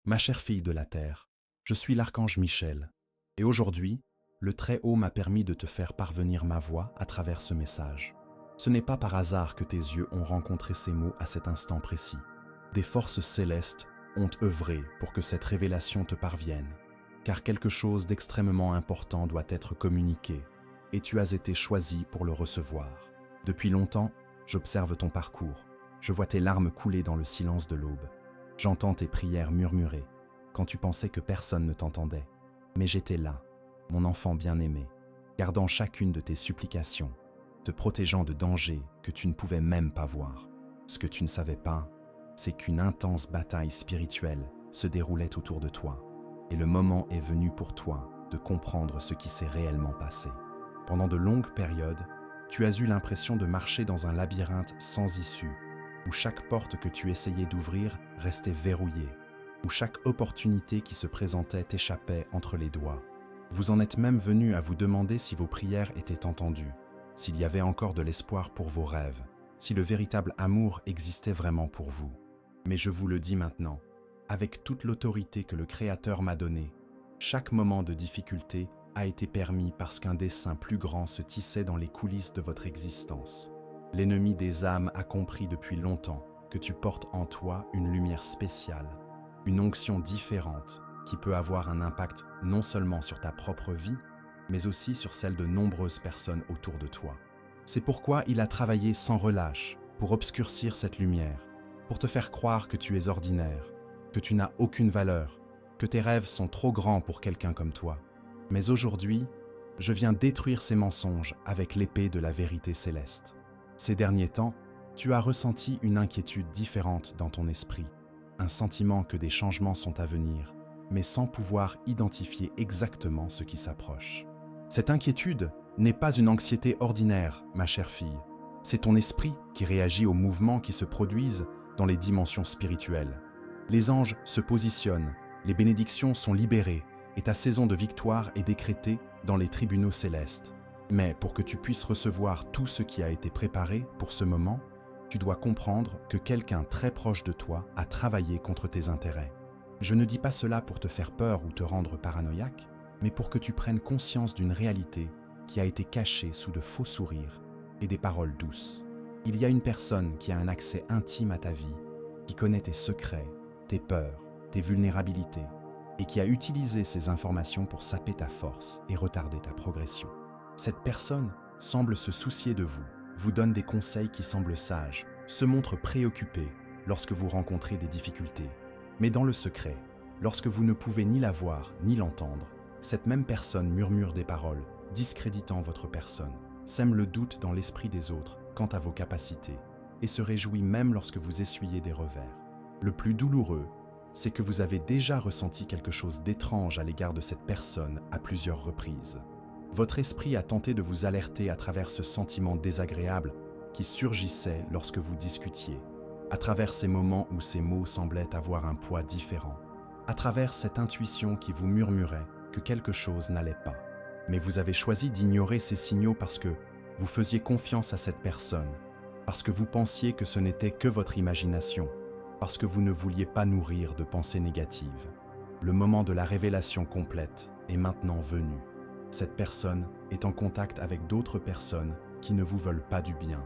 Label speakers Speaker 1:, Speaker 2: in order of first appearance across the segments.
Speaker 1: Ma chère fille de la terre, je suis l'archange Michel, et aujourd'hui, le Très-Haut m'a permis de te faire parvenir ma voix à travers ce message. Ce n'est pas par hasard que tes yeux ont rencontré ces mots à cet instant précis. Des forces célestes ont œuvré pour que cette révélation te parvienne, car quelque chose d'extrêmement important doit être communiqué, et tu as été choisi pour le recevoir. Depuis longtemps, j'observe ton parcours, je vois tes larmes couler dans le silence de l'aube. J'entends tes prières murmurer, quand tu pensais que personne ne t'entendait. Mais j'étais là, mon enfant bien-aimé, gardant chacune de tes supplications, te protégeant de dangers que tu ne pouvais même pas voir. Ce que tu ne savais pas, c'est qu'une intense bataille spirituelle se déroulait autour de toi, et le moment est venu pour toi de comprendre ce qui s'est réellement passé. Pendant de longues périodes, tu as eu l'impression de marcher dans un labyrinthe sans issue, où chaque porte que tu essayais d'ouvrir restait verrouillée, où chaque opportunité qui se présentait t'échappait entre les doigts. Vous en êtes même venu à vous demander si vos prières étaient entendues, s'il y avait encore de l'espoir pour vos rêves, si le véritable amour existait vraiment pour vous. Mais je vous le dis maintenant, avec toute l'autorité que le Créateur m'a donnée, chaque moment de difficulté a été permis parce qu'un dessein plus grand se tissait dans les coulisses de votre existence. L'ennemi des âmes a compris depuis longtemps que tu portes en toi une lumière spéciale, une onction différente qui peut avoir un impact non seulement sur ta propre vie, mais aussi sur celle de nombreuses personnes autour de toi. C'est pourquoi il a travaillé sans relâche pour obscurcir cette lumière, pour te faire croire que tu es ordinaire, que tu n'as aucune valeur, que tes rêves sont trop grands pour quelqu'un comme toi. Mais aujourd'hui, je viens détruire ces mensonges avec l'épée de la vérité céleste. Ces derniers temps, tu as ressenti une inquiétude différente dans ton esprit, un sentiment que des changements sont à venir, mais sans pouvoir identifier exactement ce qui s'approche. Cette inquiétude n'est pas une anxiété ordinaire, ma chère fille. C'est ton esprit qui réagit aux mouvements qui se produisent dans les dimensions spirituelles. Les anges se positionnent, les bénédictions sont libérées et ta saison de victoire est décrétée dans les tribunaux célestes. Mais pour que tu puisses recevoir tout ce qui a été préparé pour ce moment, tu dois comprendre que quelqu'un très proche de toi a travaillé contre tes intérêts. Je ne dis pas cela pour te faire peur ou te rendre paranoïaque, mais pour que tu prennes conscience d'une réalité qui a été cachée sous de faux sourires et des paroles douces. Il y a une personne qui a un accès intime à ta vie, qui connaît tes secrets, tes peurs, tes vulnérabilités, et qui a utilisé ces informations pour saper ta force et retarder ta progression. Cette personne semble se soucier de vous, vous donne des conseils qui semblent sages, se montre préoccupée lorsque vous rencontrez des difficultés. Mais dans le secret, lorsque vous ne pouvez ni la voir ni l'entendre, cette même personne murmure des paroles, discréditant votre personne, sème le doute dans l'esprit des autres quant à vos capacités, et se réjouit même lorsque vous essuyez des revers. Le plus douloureux, c'est que vous avez déjà ressenti quelque chose d'étrange à l'égard de cette personne à plusieurs reprises. Votre esprit a tenté de vous alerter à travers ce sentiment désagréable qui surgissait lorsque vous discutiez, à travers ces moments où ces mots semblaient avoir un poids différent, à travers cette intuition qui vous murmurait que quelque chose n'allait pas. Mais vous avez choisi d'ignorer ces signaux parce que vous faisiez confiance à cette personne, parce que vous pensiez que ce n'était que votre imagination, parce que vous ne vouliez pas nourrir de pensées négatives. Le moment de la révélation complète est maintenant venu. Cette personne est en contact avec d'autres personnes qui ne vous veulent pas du bien,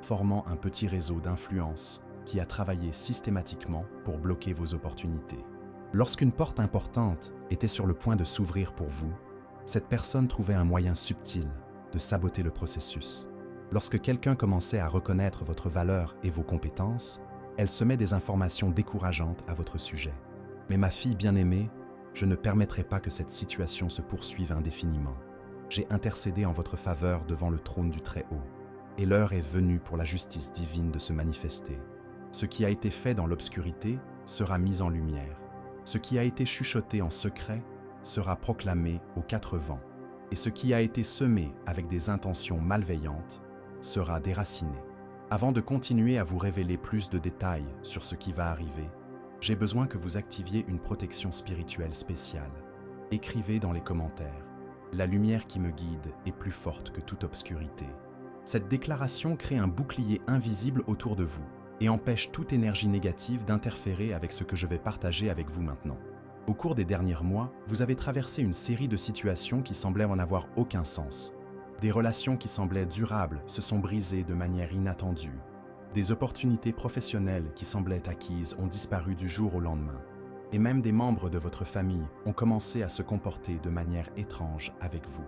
Speaker 1: formant un petit réseau d'influence qui a travaillé systématiquement pour bloquer vos opportunités. Lorsqu'une porte importante était sur le point de s'ouvrir pour vous, cette personne trouvait un moyen subtil de saboter le processus. Lorsque quelqu'un commençait à reconnaître votre valeur et vos compétences, elle semait des informations décourageantes à votre sujet. Mais ma fille bien-aimée, je ne permettrai pas que cette situation se poursuive indéfiniment. J'ai intercédé en votre faveur devant le trône du Très-Haut, et l'heure est venue pour la justice divine de se manifester. Ce qui a été fait dans l'obscurité sera mis en lumière. Ce qui a été chuchoté en secret sera proclamé aux quatre vents, et ce qui a été semé avec des intentions malveillantes sera déraciné. Avant de continuer à vous révéler plus de détails sur ce qui va arriver, j'ai besoin que vous activiez une protection spirituelle spéciale. Écrivez dans les commentaires « La lumière qui me guide est plus forte que toute obscurité ». Cette déclaration crée un bouclier invisible autour de vous, et empêche toute énergie négative d'interférer avec ce que je vais partager avec vous maintenant. Au cours des derniers mois, vous avez traversé une série de situations qui semblaient en avoir aucun sens. Des relations qui semblaient durables se sont brisées de manière inattendue. Des opportunités professionnelles qui semblaient acquises ont disparu du jour au lendemain. Et même des membres de votre famille ont commencé à se comporter de manière étrange avec vous.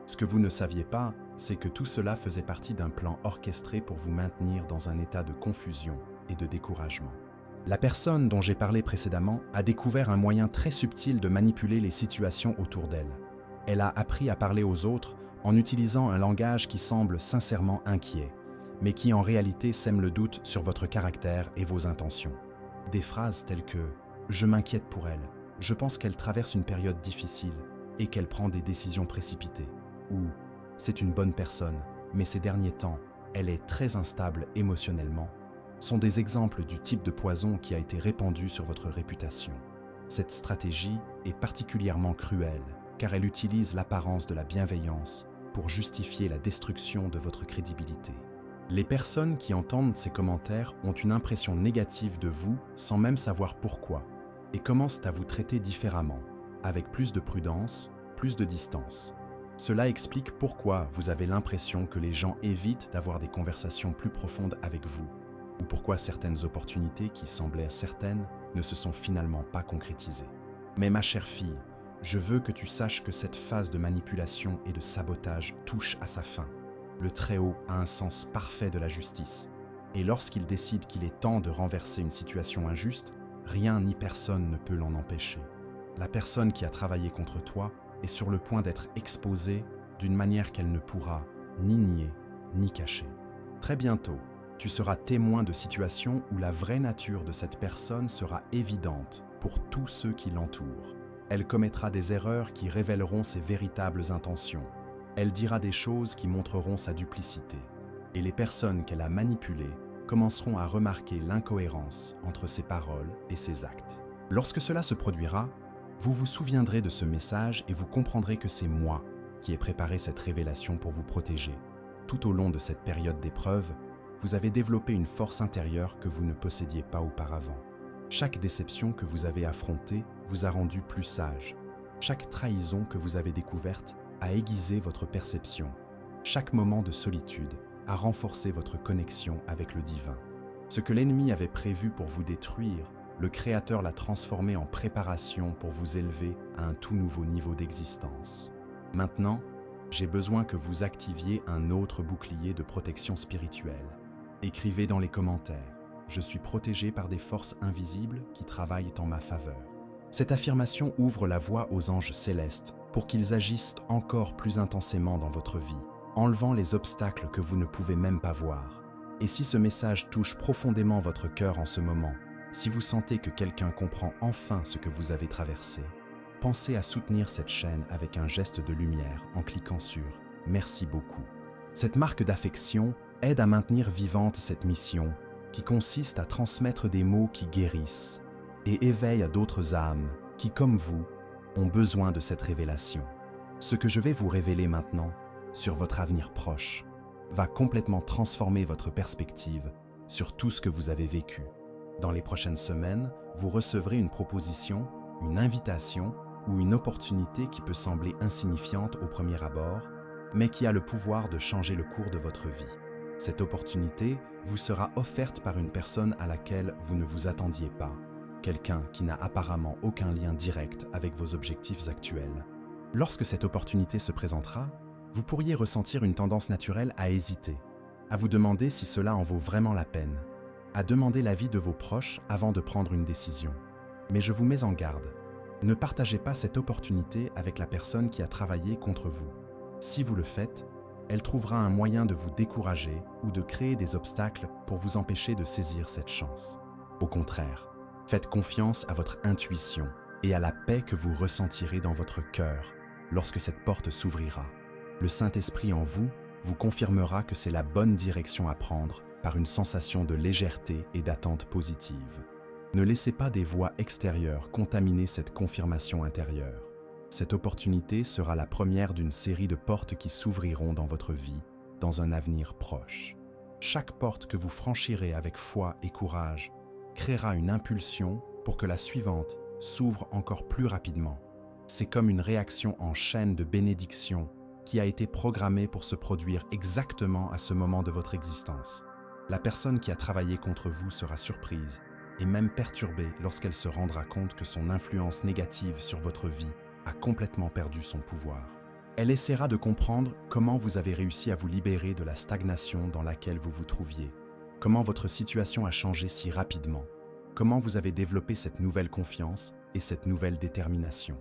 Speaker 1: Ce que vous ne saviez pas, c'est que tout cela faisait partie d'un plan orchestré pour vous maintenir dans un état de confusion et de découragement. La personne dont j'ai parlé précédemment a découvert un moyen très subtil de manipuler les situations autour d'elle. Elle a appris à parler aux autres en utilisant un langage qui semble sincèrement inquiet, mais qui en réalité sème le doute sur votre caractère et vos intentions. Des phrases telles que « Je m'inquiète pour elle, je pense qu'elle traverse une période difficile et qu'elle prend des décisions précipitées » ou « C'est une bonne personne, mais ces derniers temps, elle est très instable émotionnellement » sont des exemples du type de poison qui a été répandu sur votre réputation. Cette stratégie est particulièrement cruelle car elle utilise l'apparence de la bienveillance pour justifier la destruction de votre crédibilité. Les personnes qui entendent ces commentaires ont une impression négative de vous sans même savoir pourquoi et commencent à vous traiter différemment, avec plus de prudence, plus de distance. Cela explique pourquoi vous avez l'impression que les gens évitent d'avoir des conversations plus profondes avec vous, ou pourquoi certaines opportunités qui semblaient certaines ne se sont finalement pas concrétisées. Mais ma chère fille, je veux que tu saches que cette phase de manipulation et de sabotage touche à sa fin. Le Très-Haut a un sens parfait de la justice, et lorsqu'il décide qu'il est temps de renverser une situation injuste, rien ni personne ne peut l'en empêcher. La personne qui a travaillé contre toi est sur le point d'être exposée d'une manière qu'elle ne pourra ni nier ni cacher. Très bientôt, tu seras témoin de situations où la vraie nature de cette personne sera évidente pour tous ceux qui l'entourent. Elle commettra des erreurs qui révéleront ses véritables intentions. Elle dira des choses qui montreront sa duplicité. Et les personnes qu'elle a manipulées commenceront à remarquer l'incohérence entre ses paroles et ses actes. Lorsque cela se produira, vous vous souviendrez de ce message et vous comprendrez que c'est moi qui ai préparé cette révélation pour vous protéger. Tout au long de cette période d'épreuve, vous avez développé une force intérieure que vous ne possédiez pas auparavant. Chaque déception que vous avez affrontée vous a rendu plus sage. Chaque trahison que vous avez découverte a aiguisé votre perception. Chaque moment de solitude a renforcé votre connexion avec le divin. Ce que l'ennemi avait prévu pour vous détruire, le Créateur l'a transformé en préparation pour vous élever à un tout nouveau niveau d'existence. Maintenant, j'ai besoin que vous activiez un autre bouclier de protection spirituelle. Écrivez dans les commentaires « Je suis protégé par des forces invisibles qui travaillent en ma faveur ». Cette affirmation ouvre la voie aux anges célestes pour qu'ils agissent encore plus intensément dans votre vie, enlevant les obstacles que vous ne pouvez même pas voir. Et si ce message touche profondément votre cœur en ce moment, si vous sentez que quelqu'un comprend enfin ce que vous avez traversé, pensez à soutenir cette chaîne avec un geste de lumière en cliquant sur « Merci beaucoup ». Cette marque d'affection aide à maintenir vivante cette mission qui consiste à transmettre des mots qui guérissent et éveillent à d'autres âmes qui, comme vous, ont besoin de cette révélation. Ce que je vais vous révéler maintenant sur votre avenir proche va complètement transformer votre perspective sur tout ce que vous avez vécu. Dans les prochaines semaines, vous recevrez une proposition, une invitation ou une opportunité qui peut sembler insignifiante au premier abord, mais qui a le pouvoir de changer le cours de votre vie. Cette opportunité vous sera offerte par une personne à laquelle vous ne vous attendiez pas, quelqu'un qui n'a apparemment aucun lien direct avec vos objectifs actuels. Lorsque cette opportunité se présentera, vous pourriez ressentir une tendance naturelle à hésiter, à vous demander si cela en vaut vraiment la peine, à demander l'avis de vos proches avant de prendre une décision. Mais je vous mets en garde, ne partagez pas cette opportunité avec la personne qui a travaillé contre vous. Si vous le faites, elle trouvera un moyen de vous décourager ou de créer des obstacles pour vous empêcher de saisir cette chance. Au contraire, faites confiance à votre intuition et à la paix que vous ressentirez dans votre cœur lorsque cette porte s'ouvrira. Le Saint-Esprit en vous vous confirmera que c'est la bonne direction à prendre par une sensation de légèreté et d'attente positive. Ne laissez pas des voix extérieures contaminer cette confirmation intérieure. Cette opportunité sera la première d'une série de portes qui s'ouvriront dans votre vie dans un avenir proche. Chaque porte que vous franchirez avec foi et courage créera une impulsion pour que la suivante s'ouvre encore plus rapidement. C'est comme une réaction en chaîne de bénédiction qui a été programmée pour se produire exactement à ce moment de votre existence. La personne qui a travaillé contre vous sera surprise et même perturbée lorsqu'elle se rendra compte que son influence négative sur votre vie a complètement perdu son pouvoir. Elle essaiera de comprendre comment vous avez réussi à vous libérer de la stagnation dans laquelle vous vous trouviez, comment votre situation a changé si rapidement, comment vous avez développé cette nouvelle confiance et cette nouvelle détermination.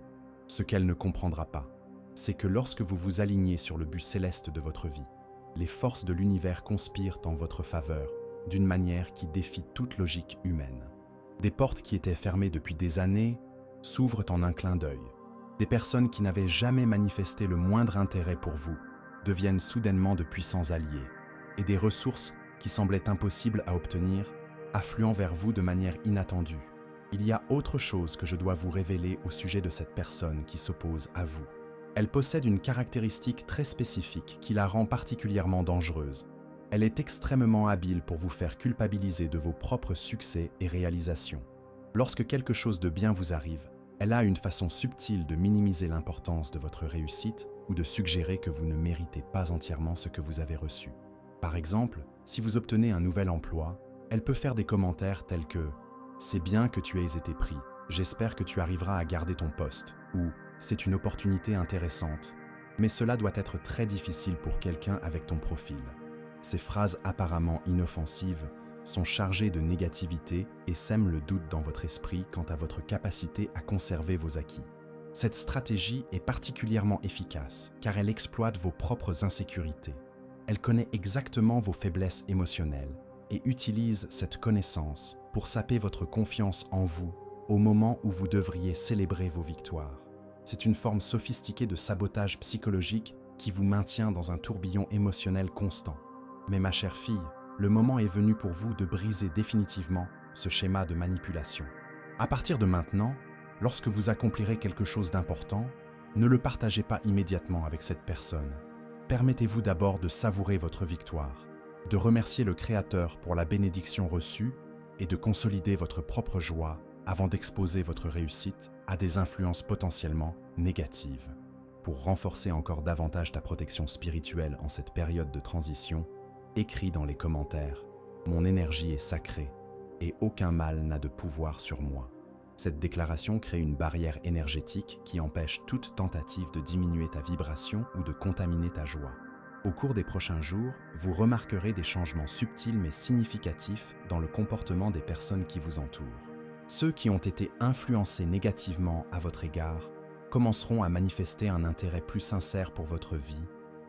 Speaker 1: Ce qu'elle ne comprendra pas, c'est que lorsque vous vous alignez sur le but céleste de votre vie, les forces de l'univers conspirent en votre faveur d'une manière qui défie toute logique humaine. Des portes qui étaient fermées depuis des années s'ouvrent en un clin d'œil. Des personnes qui n'avaient jamais manifesté le moindre intérêt pour vous deviennent soudainement de puissants alliés, et des ressources qui semblaient impossibles à obtenir affluent vers vous de manière inattendue. Il y a autre chose que je dois vous révéler au sujet de cette personne qui s'oppose à vous. Elle possède une caractéristique très spécifique qui la rend particulièrement dangereuse. Elle est extrêmement habile pour vous faire culpabiliser de vos propres succès et réalisations. Lorsque quelque chose de bien vous arrive, elle a une façon subtile de minimiser l'importance de votre réussite ou de suggérer que vous ne méritez pas entièrement ce que vous avez reçu. Par exemple, si vous obtenez un nouvel emploi, elle peut faire des commentaires tels que « C'est bien que tu aies été pris, j'espère que tu arriveras à garder ton poste » ou « C'est une opportunité intéressante, mais cela doit être très difficile pour quelqu'un avec ton profil ». Ces phrases apparemment inoffensives sont chargées de négativité et sèment le doute dans votre esprit quant à votre capacité à conserver vos acquis. Cette stratégie est particulièrement efficace car elle exploite vos propres insécurités. Elle connaît exactement vos faiblesses émotionnelles et utilise cette connaissance pour saper votre confiance en vous au moment où vous devriez célébrer vos victoires. C'est une forme sophistiquée de sabotage psychologique qui vous maintient dans un tourbillon émotionnel constant. Mais ma chère fille, le moment est venu pour vous de briser définitivement ce schéma de manipulation. À partir de maintenant, lorsque vous accomplirez quelque chose d'important, ne le partagez pas immédiatement avec cette personne. Permettez-vous d'abord de savourer votre victoire, de remercier le Créateur pour la bénédiction reçue et de consolider votre propre joie avant d'exposer votre réussite à des influences potentiellement négatives. Pour renforcer encore davantage ta protection spirituelle en cette période de transition, écris dans les commentaires « Mon énergie est sacrée et aucun mal n'a de pouvoir sur moi ». Cette déclaration crée une barrière énergétique qui empêche toute tentative de diminuer ta vibration ou de contaminer ta joie. Au cours des prochains jours, vous remarquerez des changements subtils mais significatifs dans le comportement des personnes qui vous entourent. Ceux qui ont été influencés négativement à votre égard commenceront à manifester un intérêt plus sincère pour votre vie,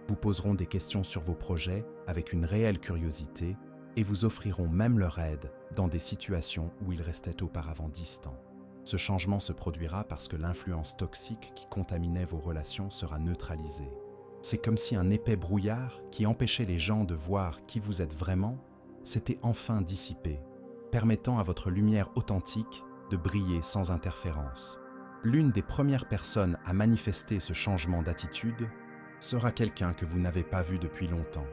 Speaker 1: vous poseront des questions sur vos projets avec une réelle curiosité et vous offriront même leur aide dans des situations où ils restaient auparavant distants. Ce changement se produira parce que l'influence toxique qui contaminait vos relations sera neutralisée. C'est comme si un épais brouillard qui empêchait les gens de voir qui vous êtes vraiment s'était enfin dissipé, permettant à votre lumière authentique de briller sans interférence. L'une des premières personnes à manifester ce changement d'attitude sera quelqu'un que vous n'avez pas vu depuis longtemps,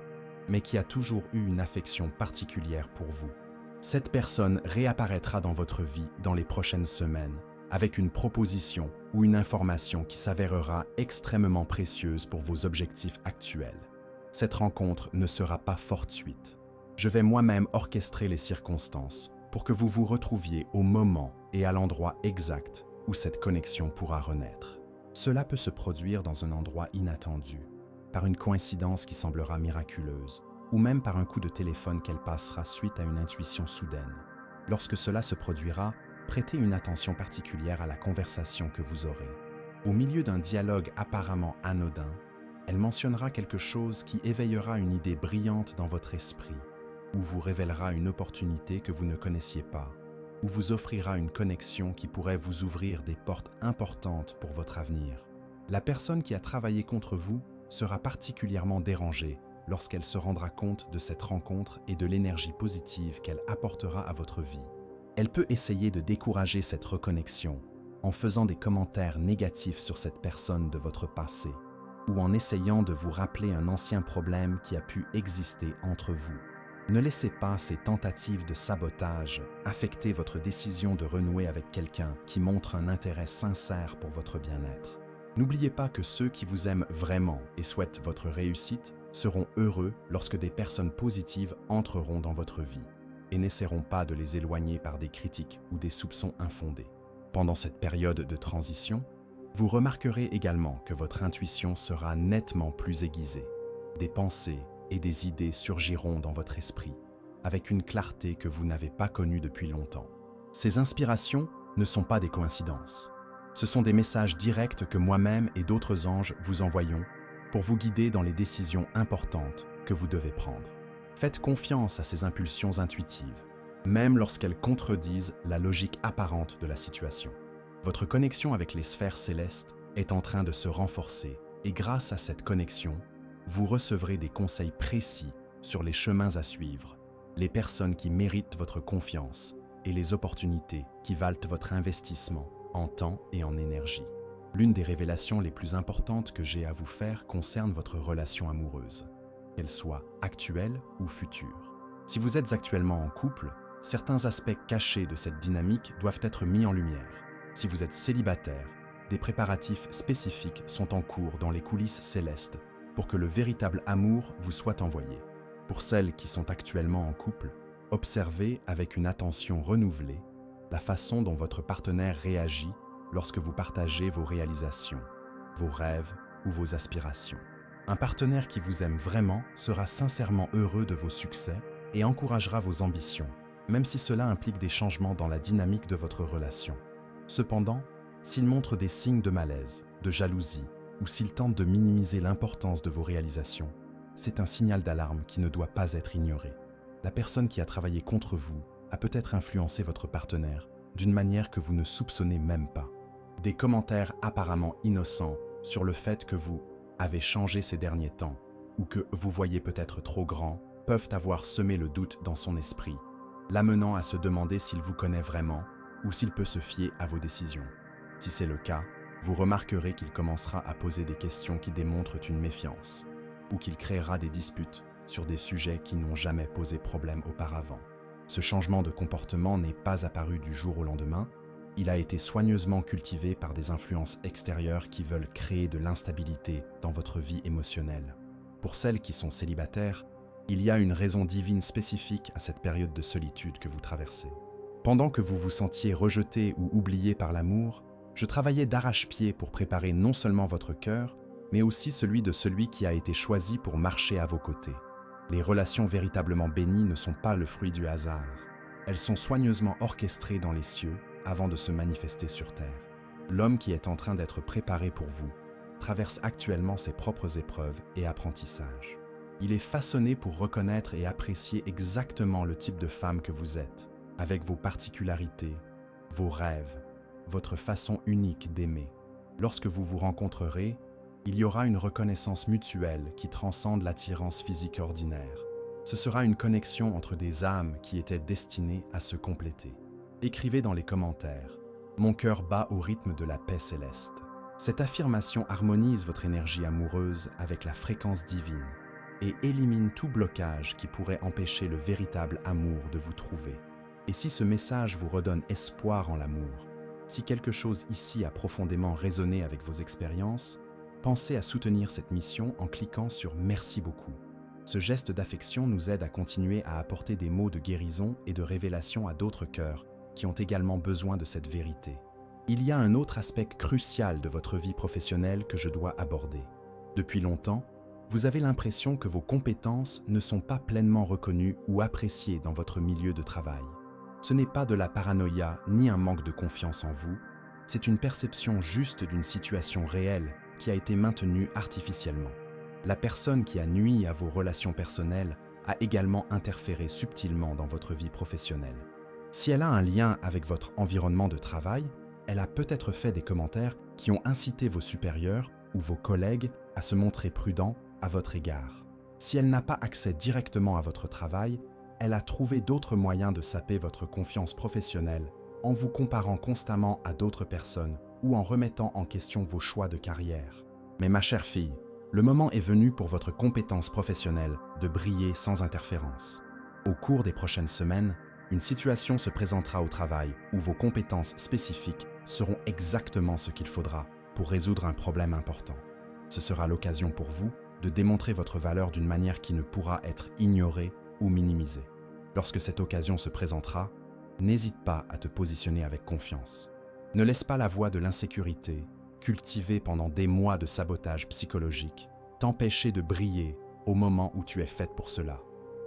Speaker 1: mais qui a toujours eu une affection particulière pour vous. Cette personne réapparaîtra dans votre vie dans les prochaines semaines, avec une proposition ou une information qui s'avérera extrêmement précieuse pour vos objectifs actuels. Cette rencontre ne sera pas fortuite. Je vais moi-même orchestrer les circonstances pour que vous vous retrouviez au moment et à l'endroit exact où cette connexion pourra renaître. Cela peut se produire dans un endroit inattendu, par une coïncidence qui semblera miraculeuse, ou même par un coup de téléphone qu'elle passera suite à une intuition soudaine. Lorsque cela se produira, prêtez une attention particulière à la conversation que vous aurez. Au milieu d'un dialogue apparemment anodin, elle mentionnera quelque chose qui éveillera une idée brillante dans votre esprit, ou vous révélera une opportunité que vous ne connaissiez pas, ou vous offrira une connexion qui pourrait vous ouvrir des portes importantes pour votre avenir. La personne qui a travaillé contre vous sera particulièrement dérangée lorsqu'elle se rendra compte de cette rencontre et de l'énergie positive qu'elle apportera à votre vie. Elle peut essayer de décourager cette reconnexion en faisant des commentaires négatifs sur cette personne de votre passé ou en essayant de vous rappeler un ancien problème qui a pu exister entre vous. Ne laissez pas ces tentatives de sabotage affecter votre décision de renouer avec quelqu'un qui montre un intérêt sincère pour votre bien-être. N'oubliez pas que ceux qui vous aiment vraiment et souhaitent votre réussite seront heureux lorsque des personnes positives entreront dans votre vie et n'essaieront pas de les éloigner par des critiques ou des soupçons infondés. Pendant cette période de transition, vous remarquerez également que votre intuition sera nettement plus aiguisée. Des pensées et des idées surgiront dans votre esprit, avec une clarté que vous n'avez pas connue depuis longtemps. Ces inspirations ne sont pas des coïncidences. Ce sont des messages directs que moi-même et d'autres anges vous envoyons pour vous guider dans les décisions importantes que vous devez prendre. Faites confiance à ces impulsions intuitives, même lorsqu'elles contredisent la logique apparente de la situation. Votre connexion avec les sphères célestes est en train de se renforcer et grâce à cette connexion, vous recevrez des conseils précis sur les chemins à suivre, les personnes qui méritent votre confiance et les opportunités qui valent votre investissement en temps et en énergie. L'une des révélations les plus importantes que j'ai à vous faire concerne votre relation amoureuse, qu'elle soit actuelle ou future. Si vous êtes actuellement en couple, certains aspects cachés de cette dynamique doivent être mis en lumière. Si vous êtes célibataire, des préparatifs spécifiques sont en cours dans les coulisses célestes pour que le véritable amour vous soit envoyé. Pour celles qui sont actuellement en couple, observez avec une attention renouvelée la façon dont votre partenaire réagit lorsque vous partagez vos réalisations, vos rêves ou vos aspirations. Un partenaire qui vous aime vraiment sera sincèrement heureux de vos succès et encouragera vos ambitions, même si cela implique des changements dans la dynamique de votre relation. Cependant, s'il montre des signes de malaise, de jalousie, ou s'il tente de minimiser l'importance de vos réalisations, c'est un signal d'alarme qui ne doit pas être ignoré. La personne qui a travaillé contre vous a peut-être influencé votre partenaire d'une manière que vous ne soupçonnez même pas. Des commentaires apparemment innocents sur le fait que vous avez changé ces derniers temps ou que vous voyez peut-être trop grand peuvent avoir semé le doute dans son esprit, l'amenant à se demander s'il vous connaît vraiment ou s'il peut se fier à vos décisions. Si c'est le cas, vous remarquerez qu'il commencera à poser des questions qui démontrent une méfiance, ou qu'il créera des disputes sur des sujets qui n'ont jamais posé problème auparavant. Ce changement de comportement n'est pas apparu du jour au lendemain, il a été soigneusement cultivé par des influences extérieures qui veulent créer de l'instabilité dans votre vie émotionnelle. Pour celles qui sont célibataires, il y a une raison divine spécifique à cette période de solitude que vous traversez. Pendant que vous vous sentiez rejeté ou oublié par l'amour, je travaillais d'arrache-pied pour préparer non seulement votre cœur, mais aussi celui de celui qui a été choisi pour marcher à vos côtés. Les relations véritablement bénies ne sont pas le fruit du hasard. Elles sont soigneusement orchestrées dans les cieux avant de se manifester sur terre. L'homme qui est en train d'être préparé pour vous traverse actuellement ses propres épreuves et apprentissages. Il est façonné pour reconnaître et apprécier exactement le type de femme que vous êtes, avec vos particularités, vos rêves, votre façon unique d'aimer. Lorsque vous vous rencontrerez, il y aura une reconnaissance mutuelle qui transcende l'attirance physique ordinaire. Ce sera une connexion entre des âmes qui étaient destinées à se compléter. Écrivez dans les commentaires « Mon cœur bat au rythme de la paix céleste ». Cette affirmation harmonise votre énergie amoureuse avec la fréquence divine et élimine tout blocage qui pourrait empêcher le véritable amour de vous trouver. Et si ce message vous redonne espoir en l'amour, si quelque chose ici a profondément résonné avec vos expériences, pensez à soutenir cette mission en cliquant sur « Merci beaucoup ». Ce geste d'affection nous aide à continuer à apporter des mots de guérison et de révélation à d'autres cœurs qui ont également besoin de cette vérité. Il y a un autre aspect crucial de votre vie professionnelle que je dois aborder. Depuis longtemps, vous avez l'impression que vos compétences ne sont pas pleinement reconnues ou appréciées dans votre milieu de travail. Ce n'est pas de la paranoïa ni un manque de confiance en vous, c'est une perception juste d'une situation réelle qui a été maintenue artificiellement. La personne qui a nui à vos relations personnelles a également interféré subtilement dans votre vie professionnelle. Si elle a un lien avec votre environnement de travail, elle a peut-être fait des commentaires qui ont incité vos supérieurs ou vos collègues à se montrer prudents à votre égard. Si elle n'a pas accès directement à votre travail, elle a trouvé d'autres moyens de saper votre confiance professionnelle en vous comparant constamment à d'autres personnes ou en remettant en question vos choix de carrière. Mais ma chère fille, le moment est venu pour votre compétence professionnelle de briller sans interférence. Au cours des prochaines semaines, une situation se présentera au travail où vos compétences spécifiques seront exactement ce qu'il faudra pour résoudre un problème important. Ce sera l'occasion pour vous de démontrer votre valeur d'une manière qui ne pourra être ignorée ou minimisée. Lorsque cette occasion se présentera, n'hésite pas à te positionner avec confiance. Ne laisse pas la voie de l'insécurité, cultivée pendant des mois de sabotage psychologique, t'empêcher de briller au moment où tu es faite pour cela.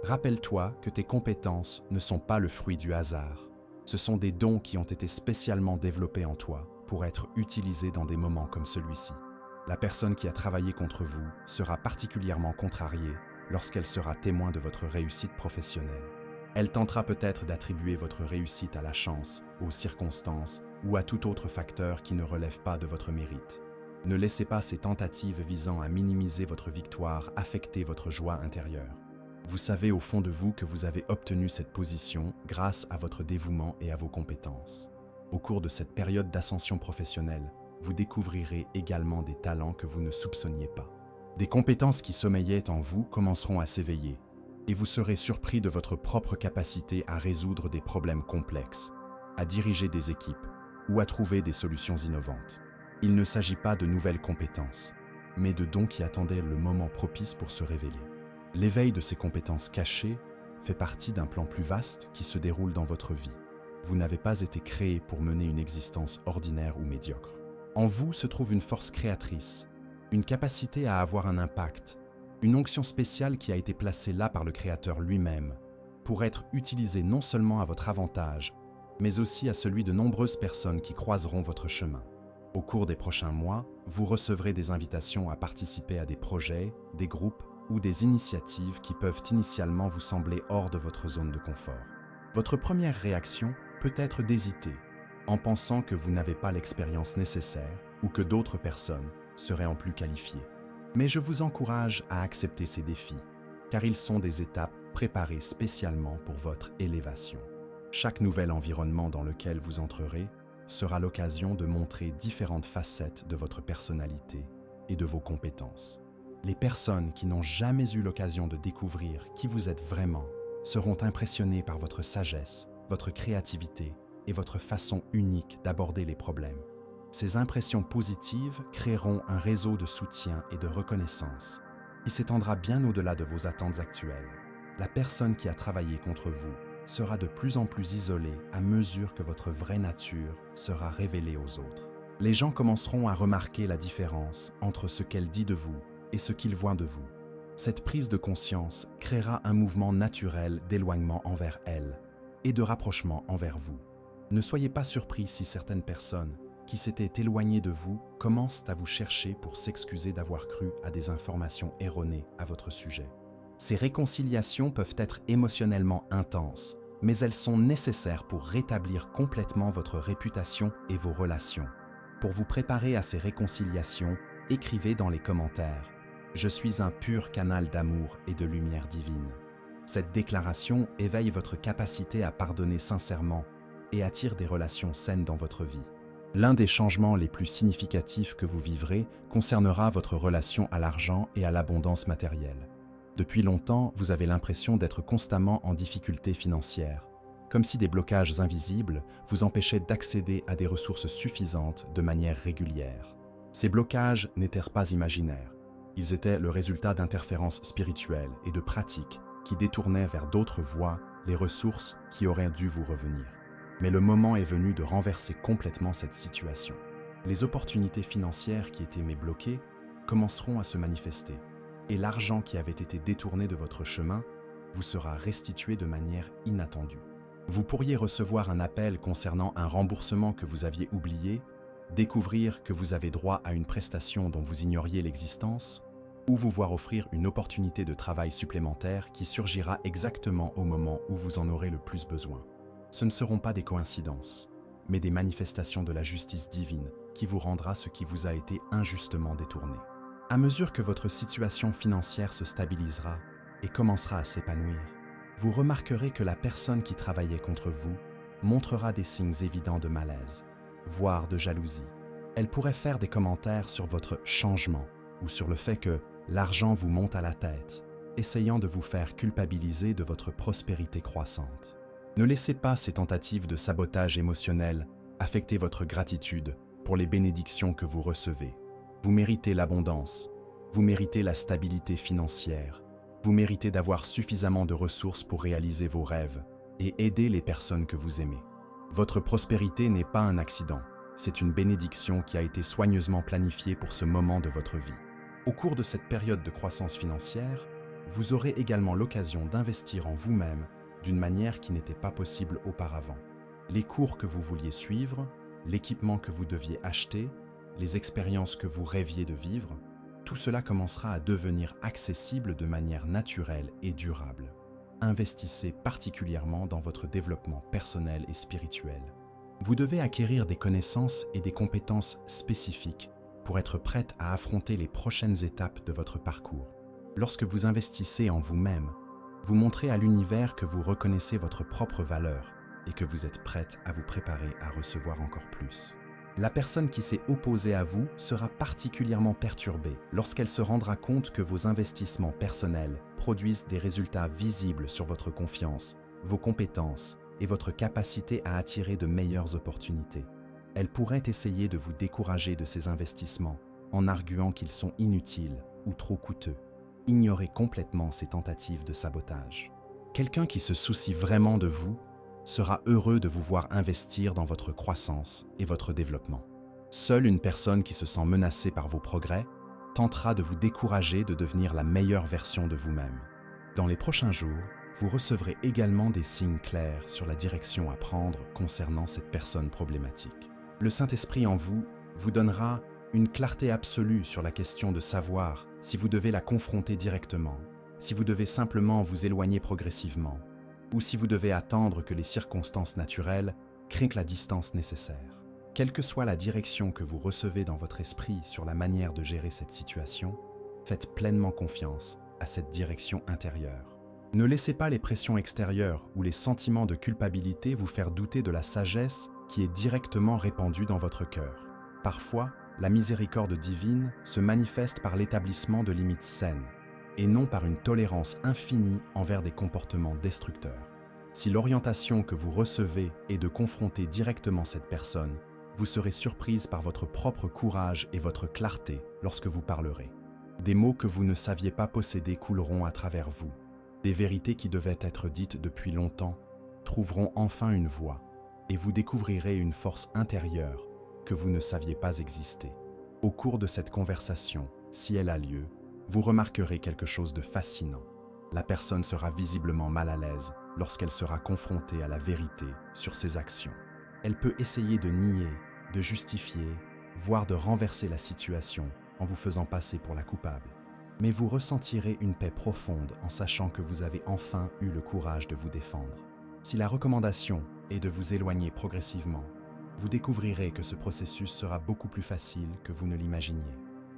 Speaker 1: Rappelle-toi que tes compétences ne sont pas le fruit du hasard. Ce sont des dons qui ont été spécialement développés en toi pour être utilisés dans des moments comme celui-ci. La personne qui a travaillé contre vous sera particulièrement contrariée lorsqu'elle sera témoin de votre réussite professionnelle. Elle tentera peut-être d'attribuer votre réussite à la chance, aux circonstances ou à tout autre facteur qui ne relève pas de votre mérite. Ne laissez pas ces tentatives visant à minimiser votre victoire affecter votre joie intérieure. Vous savez au fond de vous que vous avez obtenu cette position grâce à votre dévouement et à vos compétences. Au cours de cette période d'ascension professionnelle, vous découvrirez également des talents que vous ne soupçonniez pas. Des compétences qui sommeillaient en vous commenceront à s'éveiller, et vous serez surpris de votre propre capacité à résoudre des problèmes complexes, à diriger des équipes ou à trouver des solutions innovantes. Il ne s'agit pas de nouvelles compétences, mais de dons qui attendaient le moment propice pour se révéler. L'éveil de ces compétences cachées fait partie d'un plan plus vaste qui se déroule dans votre vie. Vous n'avez pas été créé pour mener une existence ordinaire ou médiocre. En vous se trouve une force créatrice, une capacité à avoir un impact, une onction spéciale qui a été placée là par le Créateur lui-même, pour être utilisée non seulement à votre avantage, mais aussi à celui de nombreuses personnes qui croiseront votre chemin. Au cours des prochains mois, vous recevrez des invitations à participer à des projets, des groupes ou des initiatives qui peuvent initialement vous sembler hors de votre zone de confort. Votre première réaction peut être d'hésiter, en pensant que vous n'avez pas l'expérience nécessaire ou que d'autres personnes seraient en plus qualifiées. Mais je vous encourage à accepter ces défis, car ils sont des étapes préparées spécialement pour votre élévation. Chaque nouvel environnement dans lequel vous entrerez sera l'occasion de montrer différentes facettes de votre personnalité et de vos compétences. Les personnes qui n'ont jamais eu l'occasion de découvrir qui vous êtes vraiment seront impressionnées par votre sagesse, votre créativité et votre façon unique d'aborder les problèmes. Ces impressions positives créeront un réseau de soutien et de reconnaissance qui s'étendra bien au-delà de vos attentes actuelles. La personne qui a travaillé contre vous sera de plus en plus isolée à mesure que votre vraie nature sera révélée aux autres. Les gens commenceront à remarquer la différence entre ce qu'elle dit de vous et ce qu'ils voient de vous. Cette prise de conscience créera un mouvement naturel d'éloignement envers elle et de rapprochement envers vous. Ne soyez pas surpris si certaines personnes qui s'étaient éloignées de vous commencent à vous chercher pour s'excuser d'avoir cru à des informations erronées à votre sujet. Ces réconciliations peuvent être émotionnellement intenses, mais elles sont nécessaires pour rétablir complètement votre réputation et vos relations. Pour vous préparer à ces réconciliations, écrivez dans les commentaires « Je suis un pur canal d'amour et de lumière divine ». Cette déclaration éveille votre capacité à pardonner sincèrement et attire des relations saines dans votre vie. L'un des changements les plus significatifs que vous vivrez concernera votre relation à l'argent et à l'abondance matérielle. Depuis longtemps, vous avez l'impression d'être constamment en difficulté financière, comme si des blocages invisibles vous empêchaient d'accéder à des ressources suffisantes de manière régulière. Ces blocages n'étaient pas imaginaires. Ils étaient le résultat d'interférences spirituelles et de pratiques qui détournaient vers d'autres voies les ressources qui auraient dû vous revenir. Mais le moment est venu de renverser complètement cette situation. Les opportunités financières qui étaient bloquées commenceront à se manifester, et l'argent qui avait été détourné de votre chemin vous sera restitué de manière inattendue. Vous pourriez recevoir un appel concernant un remboursement que vous aviez oublié, découvrir que vous avez droit à une prestation dont vous ignoriez l'existence, ou vous voir offrir une opportunité de travail supplémentaire qui surgira exactement au moment où vous en aurez le plus besoin. Ce ne seront pas des coïncidences, mais des manifestations de la justice divine qui vous rendra ce qui vous a été injustement détourné. À mesure que votre situation financière se stabilisera et commencera à s'épanouir, vous remarquerez que la personne qui travaillait contre vous montrera des signes évidents de malaise, voire de jalousie. Elle pourrait faire des commentaires sur votre changement ou sur le fait que l'argent vous monte à la tête, essayant de vous faire culpabiliser de votre prospérité croissante. Ne laissez pas ces tentatives de sabotage émotionnel affecter votre gratitude pour les bénédictions que vous recevez. Vous méritez l'abondance, vous méritez la stabilité financière, vous méritez d'avoir suffisamment de ressources pour réaliser vos rêves et aider les personnes que vous aimez. Votre prospérité n'est pas un accident, c'est une bénédiction qui a été soigneusement planifiée pour ce moment de votre vie. Au cours de cette période de croissance financière, vous aurez également l'occasion d'investir en vous-même d'une manière qui n'était pas possible auparavant. Les cours que vous vouliez suivre, l'équipement que vous deviez acheter, les expériences que vous rêviez de vivre, tout cela commencera à devenir accessible de manière naturelle et durable. Investissez particulièrement dans votre développement personnel et spirituel. Vous devez acquérir des connaissances et des compétences spécifiques pour être prête à affronter les prochaines étapes de votre parcours. Lorsque vous investissez en vous-même, vous montrez à l'univers que vous reconnaissez votre propre valeur et que vous êtes prête à vous préparer à recevoir encore plus. La personne qui s'est opposée à vous sera particulièrement perturbée lorsqu'elle se rendra compte que vos investissements personnels produisent des résultats visibles sur votre confiance, vos compétences et votre capacité à attirer de meilleures opportunités. Elle pourrait essayer de vous décourager de ces investissements en arguant qu'ils sont inutiles ou trop coûteux. Ignorez complètement ces tentatives de sabotage. Quelqu'un qui se soucie vraiment de vous sera heureux de vous voir investir dans votre croissance et votre développement. Seule une personne qui se sent menacée par vos progrès tentera de vous décourager de devenir la meilleure version de vous-même. Dans les prochains jours, vous recevrez également des signes clairs sur la direction à prendre concernant cette personne problématique. Le Saint-Esprit en vous vous donnera une clarté absolue sur la question de savoir si vous devez la confronter directement, si vous devez simplement vous éloigner progressivement, ou si vous devez attendre que les circonstances naturelles créent la distance nécessaire. Quelle que soit la direction que vous recevez dans votre esprit sur la manière de gérer cette situation, faites pleinement confiance à cette direction intérieure. Ne laissez pas les pressions extérieures ou les sentiments de culpabilité vous faire douter de la sagesse qui est directement répandue dans votre cœur. Parfois, la miséricorde divine se manifeste par l'établissement de limites saines, et non par une tolérance infinie envers des comportements destructeurs. Si l'orientation que vous recevez est de confronter directement cette personne, vous serez surprise par votre propre courage et votre clarté lorsque vous parlerez. Des mots que vous ne saviez pas posséder couleront à travers vous. Des vérités qui devaient être dites depuis longtemps trouveront enfin une voie, et vous découvrirez une force intérieure que vous ne saviez pas exister. Au cours de cette conversation, si elle a lieu, vous remarquerez quelque chose de fascinant. La personne sera visiblement mal à l'aise lorsqu'elle sera confrontée à la vérité sur ses actions. Elle peut essayer de nier, de justifier, voire de renverser la situation en vous faisant passer pour la coupable. Mais vous ressentirez une paix profonde en sachant que vous avez enfin eu le courage de vous défendre. Si la recommandation est de vous éloigner progressivement, vous découvrirez que ce processus sera beaucoup plus facile que vous ne l'imaginiez.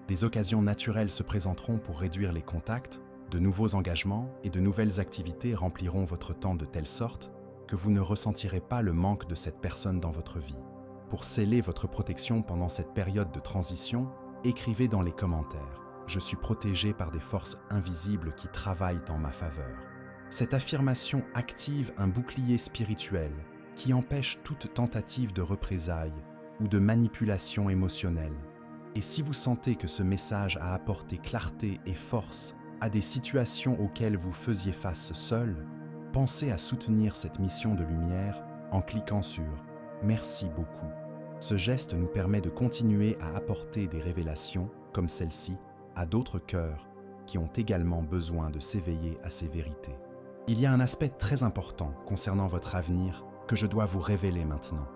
Speaker 1: Des occasions naturelles se présenteront pour réduire les contacts, de nouveaux engagements et de nouvelles activités rempliront votre temps de telle sorte que vous ne ressentirez pas le manque de cette personne dans votre vie. Pour sceller votre protection pendant cette période de transition, écrivez dans les commentaires « Je suis protégé par des forces invisibles qui travaillent en ma faveur ». Cette affirmation active un bouclier spirituel qui empêche toute tentative de représailles ou de manipulation émotionnelle. Et si vous sentez que ce message a apporté clarté et force à des situations auxquelles vous faisiez face seul, pensez à soutenir cette mission de lumière en cliquant sur « Merci beaucoup ». Ce geste nous permet de continuer à apporter des révélations, comme celle-ci, à d'autres cœurs qui ont également besoin de s'éveiller à ces vérités. Il y a un aspect très important concernant votre avenir que je dois vous révéler maintenant.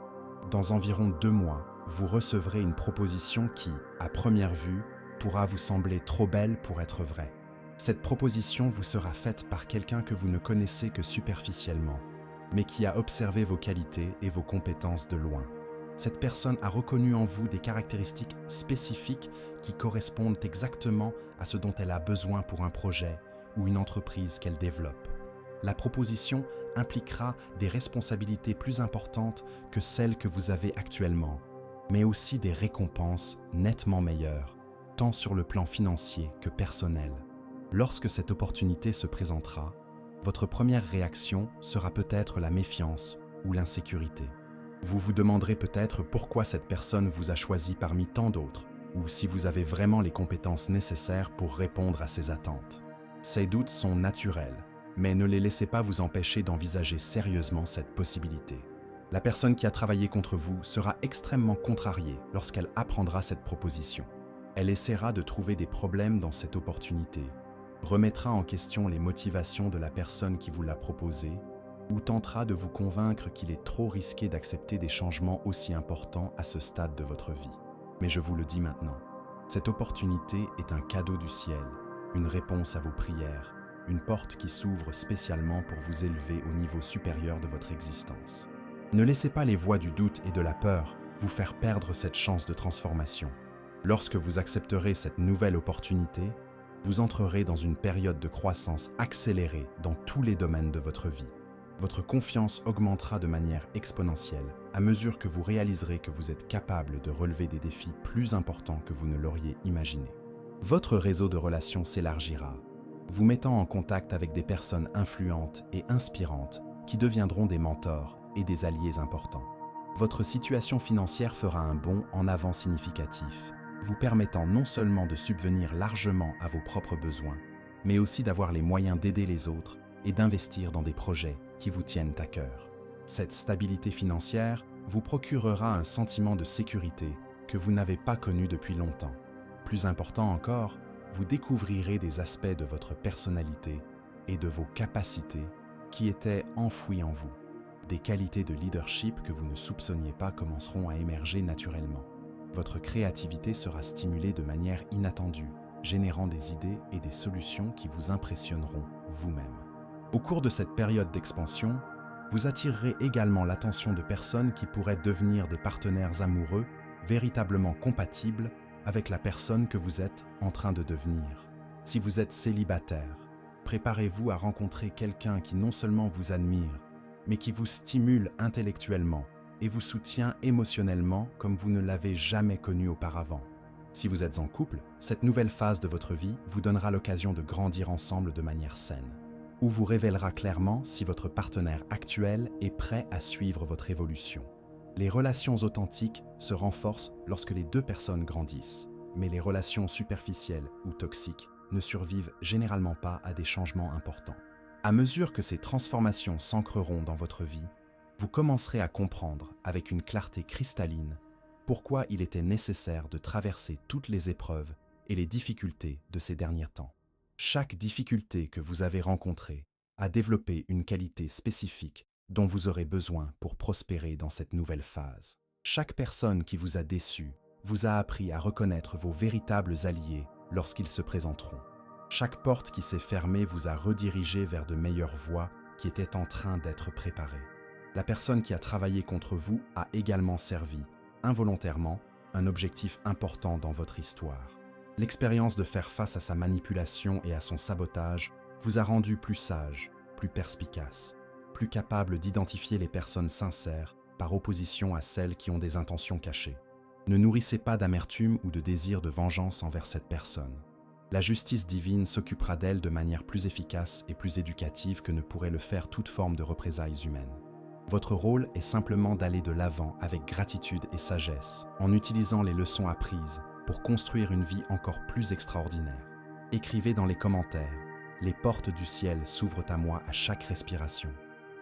Speaker 1: Dans environ 2 mois, vous recevrez une proposition qui, à première vue, pourra vous sembler trop belle pour être vraie. Cette proposition vous sera faite par quelqu'un que vous ne connaissez que superficiellement, mais qui a observé vos qualités et vos compétences de loin. Cette personne a reconnu en vous des caractéristiques spécifiques qui correspondent exactement à ce dont elle a besoin pour un projet ou une entreprise qu'elle développe. La proposition impliquera des responsabilités plus importantes que celles que vous avez actuellement, mais aussi des récompenses nettement meilleures, tant sur le plan financier que personnel. Lorsque cette opportunité se présentera, votre première réaction sera peut-être la méfiance ou l'insécurité. Vous vous demanderez peut-être pourquoi cette personne vous a choisi parmi tant d'autres, ou si vous avez vraiment les compétences nécessaires pour répondre à ces attentes. Ces doutes sont naturels, mais ne les laissez pas vous empêcher d'envisager sérieusement cette possibilité. La personne qui a travaillé contre vous sera extrêmement contrariée lorsqu'elle apprendra cette proposition. Elle essaiera de trouver des problèmes dans cette opportunité, remettra en question les motivations de la personne qui vous l'a proposé, ou tentera de vous convaincre qu'il est trop risqué d'accepter des changements aussi importants à ce stade de votre vie. Mais je vous le dis maintenant, cette opportunité est un cadeau du ciel, une réponse à vos prières, une porte qui s'ouvre spécialement pour vous élever au niveau supérieur de votre existence. Ne laissez pas les voix du doute et de la peur vous faire perdre cette chance de transformation. Lorsque vous accepterez cette nouvelle opportunité, vous entrerez dans une période de croissance accélérée dans tous les domaines de votre vie. Votre confiance augmentera de manière exponentielle à mesure que vous réaliserez que vous êtes capable de relever des défis plus importants que vous ne l'auriez imaginé. Votre réseau de relations s'élargira, vous mettant en contact avec des personnes influentes et inspirantes qui deviendront des mentors et des alliés importants. Votre situation financière fera un bond en avant significatif, vous permettant non seulement de subvenir largement à vos propres besoins, mais aussi d'avoir les moyens d'aider les autres et d'investir dans des projets qui vous tiennent à cœur. Cette stabilité financière vous procurera un sentiment de sécurité que vous n'avez pas connu depuis longtemps. Plus important encore, vous découvrirez des aspects de votre personnalité et de vos capacités qui étaient enfouis en vous. Des qualités de leadership que vous ne soupçonniez pas commenceront à émerger naturellement. Votre créativité sera stimulée de manière inattendue, générant des idées et des solutions qui vous impressionneront vous-même. Au cours de cette période d'expansion, vous attirerez également l'attention de personnes qui pourraient devenir des partenaires amoureux véritablement compatibles avec la personne que vous êtes en train de devenir. Si vous êtes célibataire, préparez-vous à rencontrer quelqu'un qui non seulement vous admire, mais qui vous stimule intellectuellement et vous soutient émotionnellement comme vous ne l'avez jamais connu auparavant. Si vous êtes en couple, cette nouvelle phase de votre vie vous donnera l'occasion de grandir ensemble de manière saine, ou vous révélera clairement si votre partenaire actuel est prêt à suivre votre évolution. Les relations authentiques se renforcent lorsque les deux personnes grandissent, mais les relations superficielles ou toxiques ne survivent généralement pas à des changements importants. À mesure que ces transformations s'ancreront dans votre vie, vous commencerez à comprendre avec une clarté cristalline pourquoi il était nécessaire de traverser toutes les épreuves et les difficultés de ces derniers temps. Chaque difficulté que vous avez rencontrée a développé une qualité spécifique dont vous aurez besoin pour prospérer dans cette nouvelle phase. Chaque personne qui vous a déçu vous a appris à reconnaître vos véritables alliés lorsqu'ils se présenteront. Chaque porte qui s'est fermée vous a redirigé vers de meilleures voies qui étaient en train d'être préparées. La personne qui a travaillé contre vous a également servi, involontairement, un objectif important dans votre histoire. L'expérience de faire face à sa manipulation et à son sabotage vous a rendu plus sage, plus perspicace, plus capable d'identifier les personnes sincères par opposition à celles qui ont des intentions cachées. Ne nourrissez pas d'amertume ou de désir de vengeance envers cette personne. La justice divine s'occupera d'elle de manière plus efficace et plus éducative que ne pourrait le faire toute forme de représailles humaines. Votre rôle est simplement d'aller de l'avant avec gratitude et sagesse, en utilisant les leçons apprises pour construire une vie encore plus extraordinaire. Écrivez dans les commentaires « Les portes du ciel s'ouvrent à moi à chaque respiration ».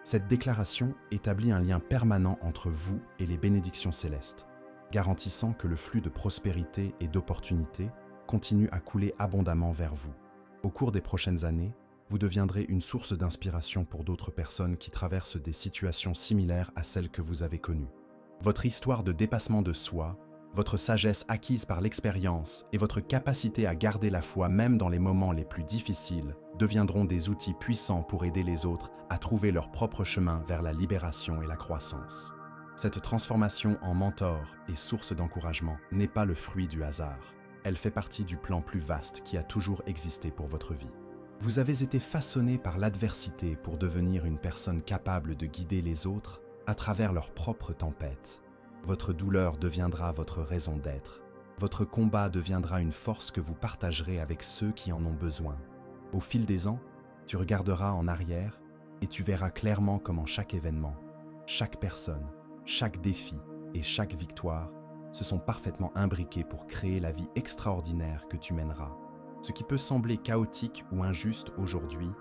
Speaker 1: Cette déclaration établit un lien permanent entre vous et les bénédictions célestes, garantissant que le flux de prospérité et d'opportunités continue à couler abondamment vers vous. Au cours des prochaines années, vous deviendrez une source d'inspiration pour d'autres personnes qui traversent des situations similaires à celles que vous avez connues. Votre histoire de dépassement de soi, votre sagesse acquise par l'expérience et votre capacité à garder la foi même dans les moments les plus difficiles deviendront des outils puissants pour aider les autres à trouver leur propre chemin vers la libération et la croissance. Cette transformation en mentor et source d'encouragement n'est pas le fruit du hasard. Elle fait partie du plan plus vaste qui a toujours existé pour votre vie. Vous avez été façonné par l'adversité pour devenir une personne capable de guider les autres à travers leurs propres tempêtes. Votre douleur deviendra votre raison d'être. Votre combat deviendra une force que vous partagerez avec ceux qui en ont besoin. Au fil des ans, tu regarderas en arrière et tu verras clairement comment chaque événement, chaque personne, chaque défi et chaque victoire se sont parfaitement imbriqués pour créer la vie extraordinaire que tu mèneras. Ce qui peut sembler chaotique ou injuste aujourd'hui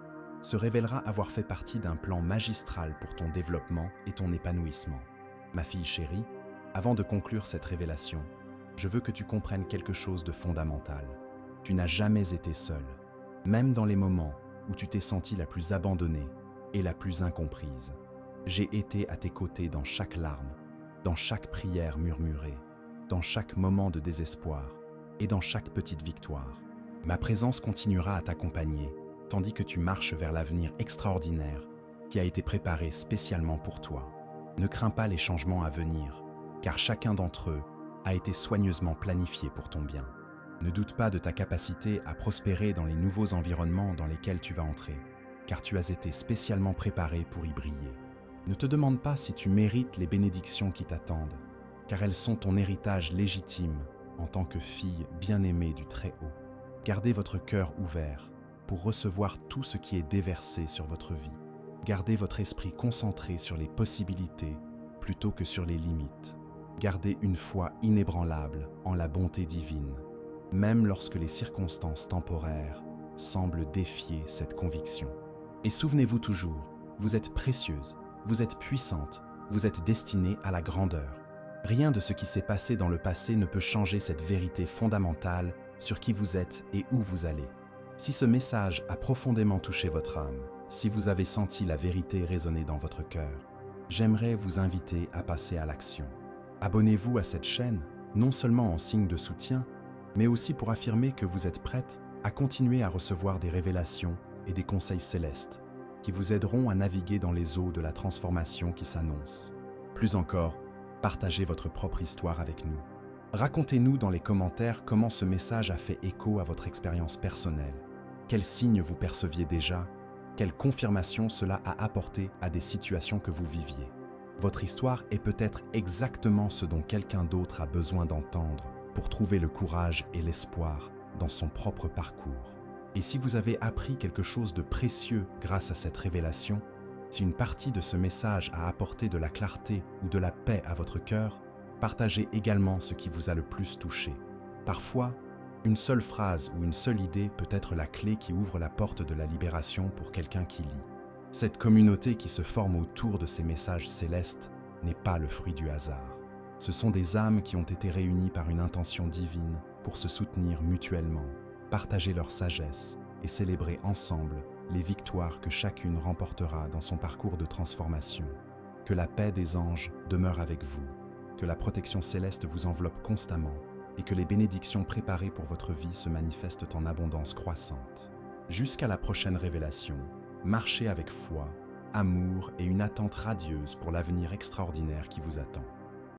Speaker 1: se révélera avoir fait partie d'un plan magistral pour ton développement et ton épanouissement. Ma fille chérie, avant de conclure cette révélation, je veux que tu comprennes quelque chose de fondamental. Tu n'as jamais été seule, même dans les moments où tu t'es sentie la plus abandonnée et la plus incomprise. J'ai été à tes côtés dans chaque larme, dans chaque prière murmurée, dans chaque moment de désespoir et dans chaque petite victoire. Ma présence continuera à t'accompagner, tandis que tu marches vers l'avenir extraordinaire qui a été préparé spécialement pour toi. Ne crains pas les changements à venir, car chacun d'entre eux a été soigneusement planifié pour ton bien. Ne doute pas de ta capacité à prospérer dans les nouveaux environnements dans lesquels tu vas entrer, car tu as été spécialement préparé pour y briller. Ne te demande pas si tu mérites les bénédictions qui t'attendent, car elles sont ton héritage légitime en tant que fille bien-aimée du Très-Haut. Gardez votre cœur ouvert pour recevoir tout ce qui est déversé sur votre vie. Gardez votre esprit concentré sur les possibilités plutôt que sur les limites. Gardez une foi inébranlable en la bonté divine, même lorsque les circonstances temporaires semblent défier cette conviction. Et souvenez-vous toujours, vous êtes précieuse, vous êtes puissante, vous êtes destinée à la grandeur. Rien de ce qui s'est passé dans le passé ne peut changer cette vérité fondamentale sur qui vous êtes et où vous allez. Si ce message a profondément touché votre âme, si vous avez senti la vérité résonner dans votre cœur, j'aimerais vous inviter à passer à l'action. Abonnez-vous à cette chaîne, non seulement en signe de soutien, mais aussi pour affirmer que vous êtes prête à continuer à recevoir des révélations et des conseils célestes qui vous aideront à naviguer dans les eaux de la transformation qui s'annonce. Plus encore, partagez votre propre histoire avec nous. Racontez-nous dans les commentaires comment ce message a fait écho à votre expérience personnelle. Quels signes vous perceviez déjà? Quelle confirmation cela a apporté à des situations que vous viviez? Votre histoire est peut-être exactement ce dont quelqu'un d'autre a besoin d'entendre pour trouver le courage et l'espoir dans son propre parcours. Et si vous avez appris quelque chose de précieux grâce à cette révélation, si une partie de ce message a apporté de la clarté ou de la paix à votre cœur, partagez également ce qui vous a le plus touché. Parfois, une seule phrase ou une seule idée peut être la clé qui ouvre la porte de la libération pour quelqu'un qui lit. Cette communauté qui se forme autour de ces messages célestes n'est pas le fruit du hasard. Ce sont des âmes qui ont été réunies par une intention divine pour se soutenir mutuellement, partager leur sagesse et célébrer ensemble les victoires que chacune remportera dans son parcours de transformation. Que la paix des anges demeure avec vous, que la protection céleste vous enveloppe constamment et que les bénédictions préparées pour votre vie se manifestent en abondance croissante. Jusqu'à la prochaine révélation, marchez avec foi, amour et une attente radieuse pour l'avenir extraordinaire qui vous attend.